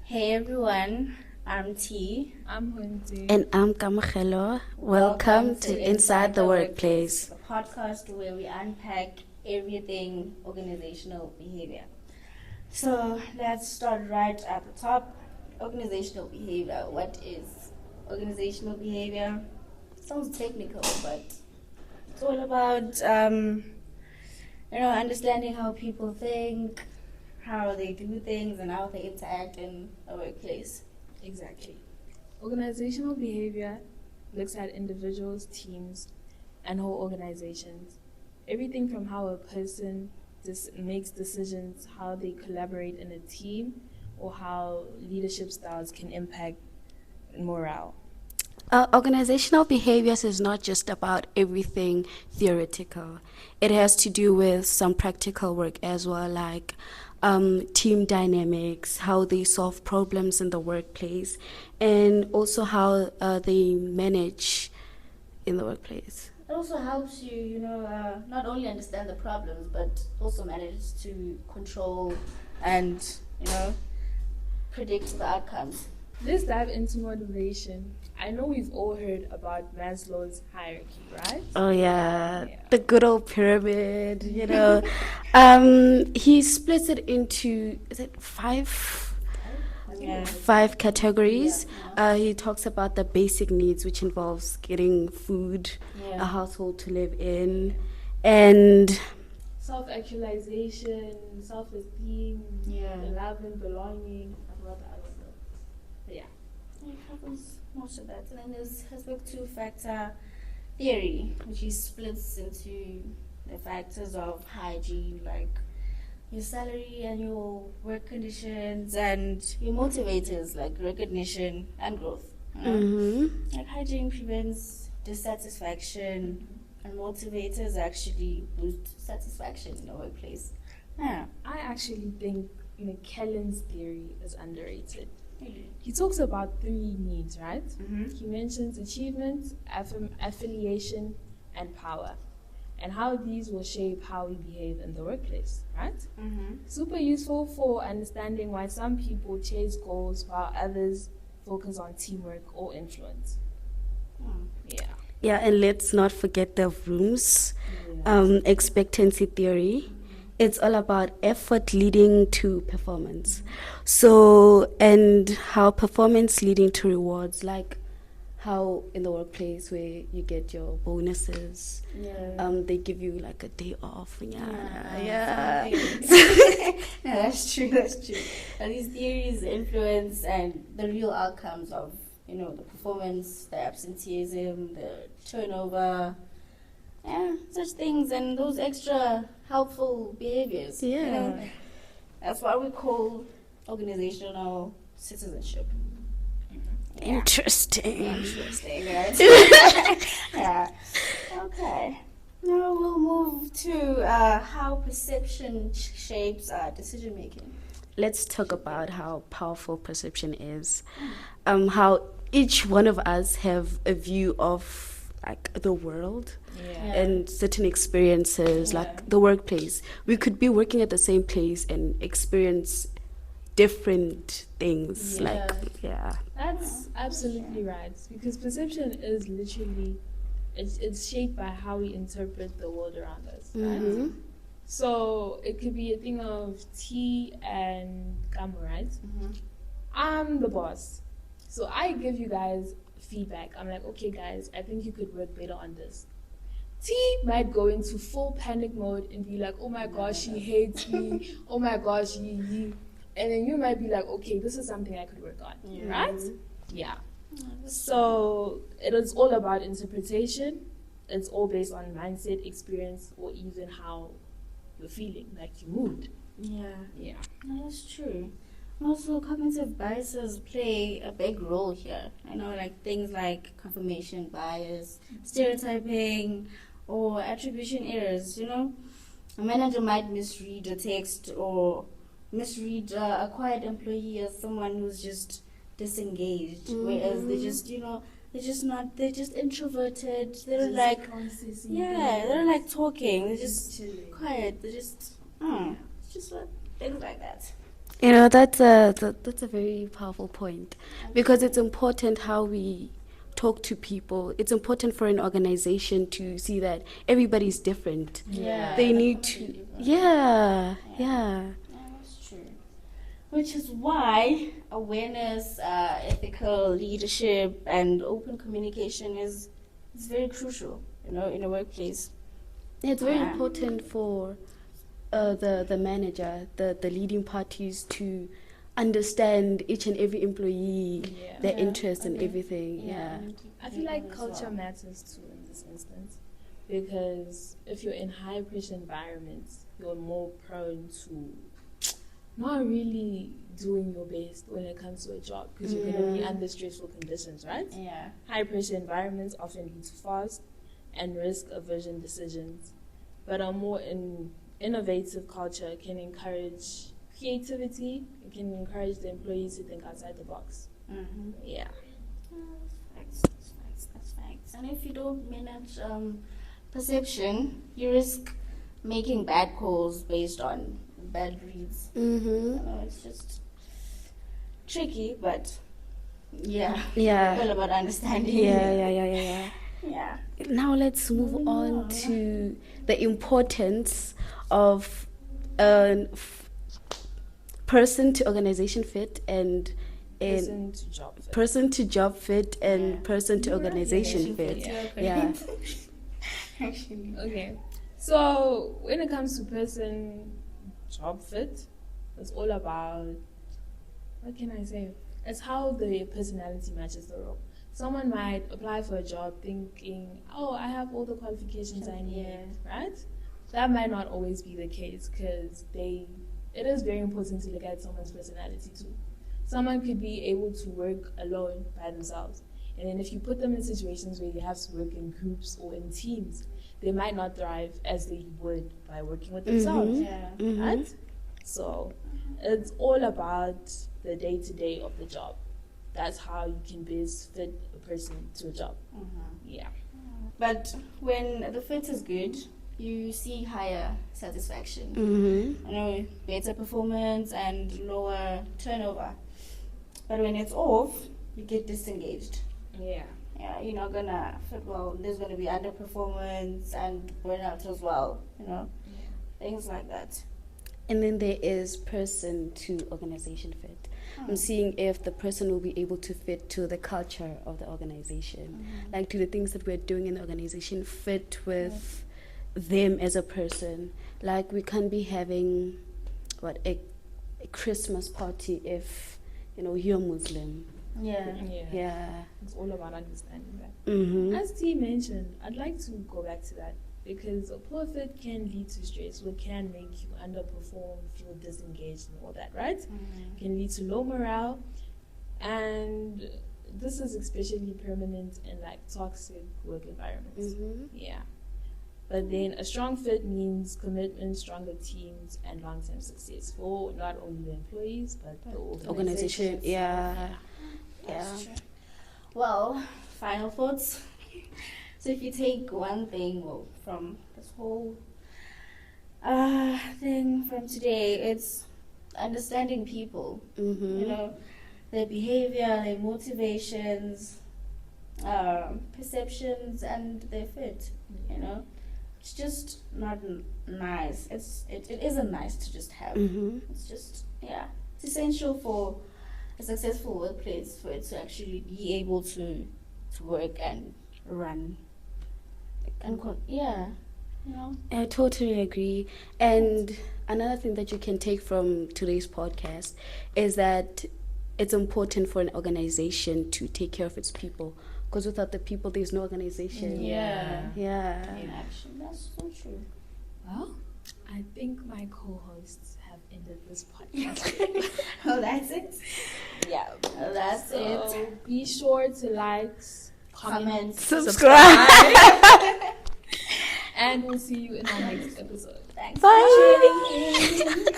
Hey everyone, I'm T. I'm Hunty. And I'm Kamachelo. Welcome to Inside the Workplace. A podcast where we unpack everything organizational behavior. So let's start right at the top. Organizational behavior. What is organizational behavior? Sounds technical, but it's all about understanding how people think, how they do things, and how they interact in a workplace. Exactly. Organizational behavior looks at individuals, teams, and whole organizations. Everything from how a person makes decisions, how they collaborate in a team, or how leadership styles can impact morale. Organizational behaviors is not just about everything theoretical. It has to do with some practical work as well, like team dynamics, how they solve problems in the workplace, and also how they manage in the workplace. It also helps you, not only understand the problems, but also manage to control and, predict the outcomes. Let's dive into motivation. I know we've all heard about Maslow's hierarchy, right? Oh yeah, the good old pyramid, he splits it into, is it five categories. He talks about the basic needs, which involves getting food, a household to live in, and self-actualization, self-esteem, love and belonging. I forgot the other stuff. But yeah. It covers most of that. And then there's aspect 2 factor theory, which he splits into the factors of hygiene, like your salary and your work conditions, and your motivators, like recognition and growth. Like hygiene prevents dissatisfaction, and motivators actually boost satisfaction in the workplace. Yeah. I actually think Kellen's theory is underrated. He talks about 3 needs, right? He mentions achievement, affiliation, and power, and how these will shape how we behave in the workplace, right? Super useful for understanding why some people chase goals while others focus on teamwork or influence. Yeah, and let's not forget the Vroom's expectancy theory. It's all about effort leading to performance. So, and how performance leading to rewards, like how in the workplace where you get your bonuses, they give you like a day off. Yeah, that's true. And these theories influence and the real outcomes of, the performance, the absenteeism, the turnover, such things, and those extra helpful behaviors. That's what we call organizational citizenship. Interesting, right? Yeah. Okay. Now we'll move to how perception shapes decision making. Let's talk about how powerful perception is. How each one of us have a view of like the world and certain experiences, like the workplace. We could be working at the same place and experience different things. That's absolutely right, because perception is literally it's shaped by how we interpret the world around us, right? So it could be a thing of T and Kamo, right? I'm the boss, so I give you guys feedback. I'm like, okay guys, I think you could work better on this. T might go into full panic mode and be like, oh my gosh, she hates me, oh my gosh, and then you might be like, okay, this is something I could work on, right? So it is all about interpretation. It's all based on mindset, experience, or even how you're feeling, like your mood. No, that's true. Also, cognitive biases play a big role here. Like things like confirmation bias, stereotyping, or attribution errors. A manager might misread a text or misread a quiet employee as someone who's just disengaged, whereas they're just introverted. They're like, they're like talking. They're just quiet. They're just, it's just things like that. You know, that's a very powerful point, because it's important how we talk to people. It's important for an organization to see that everybody's different. Yeah. They need to, yeah. Yeah, that's true. Which is why awareness, ethical leadership, and open communication is very crucial, in a workplace. It's very Yeah. important for the manager, the leading parties to understand each and every employee, Yeah. their Yeah, interests and okay. everything. Yeah. and keep I feel like people as culture well. matters too in this instance, because if you're in high pressure environments, you're more prone to not really doing your best when it comes to a job, because you're going to be Yeah. under stressful conditions, right? Yeah. High pressure environments often lead to fast and risk aversion decisions, but a more innovative culture can encourage creativity. It can encourage the employees to think outside the box. Mm-hmm. Yeah. That's facts. And if you don't manage perception, you risk making bad calls based on bad reads. Mm-hmm. It's just tricky, but yeah. Yeah. All about understanding. Yeah. Yeah. Now let's move Moving on on. to the importance of person to organization fit and Person to job fit. person to job fit and Yeah. person to You're right, organization fit. Yeah. Actually. Okay. So when it comes to person job fit, it's all about, what can I say? It's how the personality matches the role. Someone might apply for a job thinking, oh, I have all the qualifications I need, Yeah. right? That might not always be the case, because it is very important to look at someone's personality too. Someone could be able to work alone by themselves, and then if you put them in situations where you have to work in groups or in teams, they might not thrive as they would by working with themselves, Yeah. Mhm. right? So it's all about the day-to-day of the job. That's how you can best fit a person to a job. Mm-hmm. Yeah. But when the fit is good, you see higher satisfaction. Mm-hmm. Better performance and lower turnover. But when it's off, you get disengaged. Yeah. Yeah, you're not gonna fit well. There's gonna be underperformance and burnout as well. Things like that. And then there is person to organization fit. I'm seeing if the person will be able to fit to the culture of the organization, like to the things that we're doing in the organization fit with them as a person. Like we can't be having a Christmas party if you're Muslim. Yeah. Yeah. It's all about understanding that. Mm-hmm. As T mentioned, I'd like to go back to that, because a poor fit can lead to stress, or can make you underperform, feel disengaged, and all that, right? Can lead to low morale, and this is especially permanent in toxic work environments. Mm-hmm. Yeah. But then a strong fit means commitment, stronger teams, and long-term success for not only the employees but the Organization. Yeah. That's true. Well, final thoughts. So if you take one thing from this whole thing from today, it's understanding people. Mm-hmm. Their behavior, their motivations, perceptions, and their fit. It's just not nice. It isn't nice to just have. Mm-hmm. It's just it's essential for a successful workplace for it to actually be able to work and run. I totally agree. And another thing that you can take from today's podcast is that it's important for an organization to take care of its people. Because without the people, there's no organization. Yeah. Yeah. In action. That's so true. Well, I think my co-hosts have ended this podcast. Oh, that's it. Yeah. That's it. So be sure to like, comment, Subscribe. and we'll see you in our next episode. Thanks Bye. for tuning in.